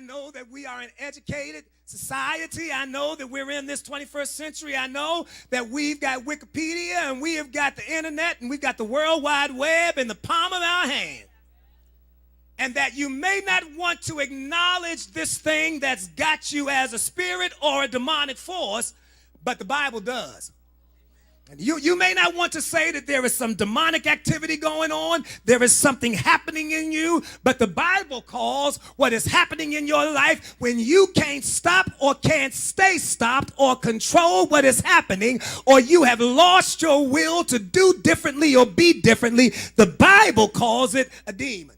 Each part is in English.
I know that we are an educated society. I know that we're in this 21st century. I know that we've got Wikipedia and we have got the internet and we've got the World Wide Web in the palm of our hand. And that you may not want to acknowledge this thing that's got you as a spirit or a demonic force, but the Bible does. You may not want to say that there is some demonic activity going on, there is something happening in you, but the Bible calls what is happening in your life when you can't stop or can't stay stopped or control what is happening, or you have lost your will to do differently or be differently. The Bible calls it a demon.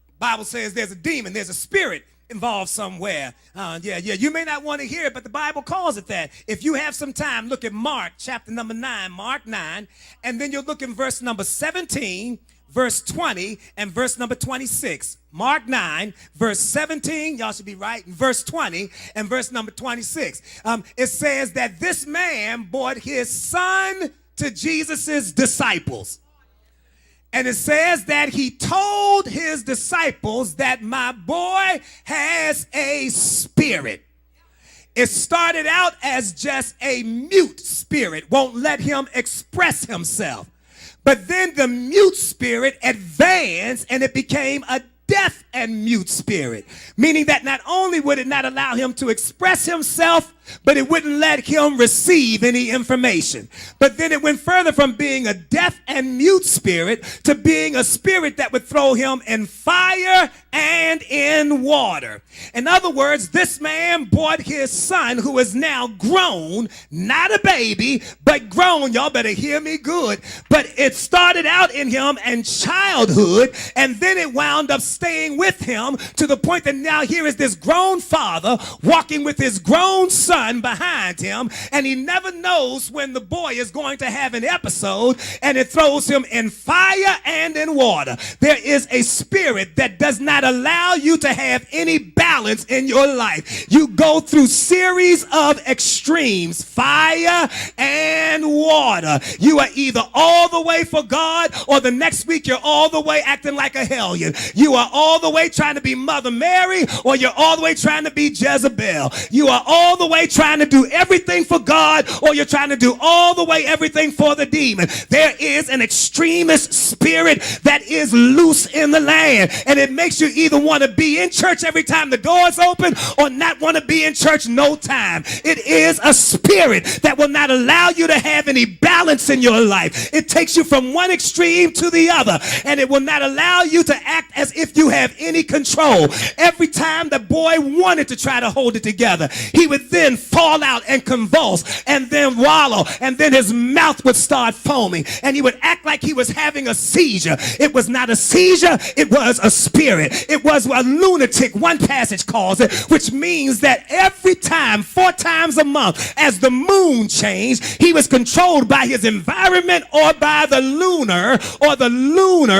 The Bible says there's a demon, there's a spirit involved somewhere. You may not want to hear it, but the Bible calls it that. If you have some time, look at Mark chapter number 9, Mark 9, and then you'll look in verse number 17, verse 20, and verse number 26. Mark 9, verse 17, y'all should be right, and verse 20, and verse number 26. It says that this man brought his son to Jesus's disciples. And it says that he told his disciples that my boy has a spirit. It started out as just a mute spirit, won't let him express himself. But then the mute spirit advanced and it became a deaf and mute spirit, meaning that not only would it not allow him to express himself, but it wouldn't let him receive any information. But then it went further from being a deaf and mute spirit to being a spirit that would throw him in fire and in water. In other words, this man brought his son, who is now grown, not a baby, but grown. Y'all better hear me good. But it started out in him in childhood, and then it wound up staying with him to the point that now here is this grown father walking with his grown son behind him, and he never knows when the boy is going to have an episode, and it throws him in fire and in water. There is a spirit that does not allow you to have any balance in your life. You go through series of extremes, fire and water. You are either all the way for God, or the next week you're all the way acting like a hellion. You are all the way trying to be Mother Mary, or you're all the way trying to be Jezebel. You are all the way trying to do everything for God, or you're trying to do all the way everything for the demon. There is an extremist spirit that is loose in the land, and it makes you either want to be in church every time the doors open or not want to be in church no time. It is a spirit that will not allow you to have any balance in your life. It takes you from one extreme to the other, and it will not allow you to act as if you have any control. Every time the boy wanted to try to hold it together, he would then fall out and convulse and then wallow, and then his mouth would start foaming, and he would act like he was having a seizure. It was not a seizure, it was a spirit. It was a lunatic, one passage calls it, which means that every time, 4 times a month, as the moon changed, he was controlled by his environment or by the lunar,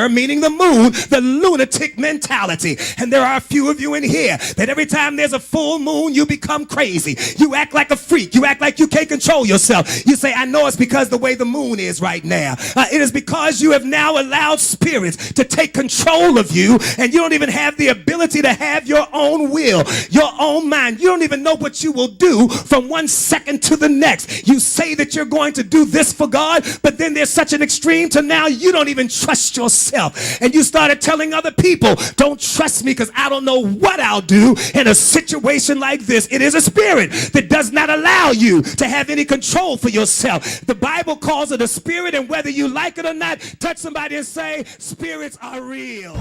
meaning the moon, the lunatic mentality. And there are a few of you in here that every time there's a full moon, you become crazy. You act like a freak. You act like you can't control yourself. You say, I know it's because the way the moon is right now. It is because you have now allowed spirits to take control of you, and you don't even have the ability to have your own will, your own mind. You don't even know what you will do from one second to the next. You say that you're going to do this for God, but then there's such an extreme to now you don't even trust yourself. And you started telling other people, don't trust me because I don't know what I'll do in a situation like this. It is a spirit that does not allow you to have any control for yourself. The Bible calls it a spirit, and whether you like it or not, touch somebody and say, spirits are real.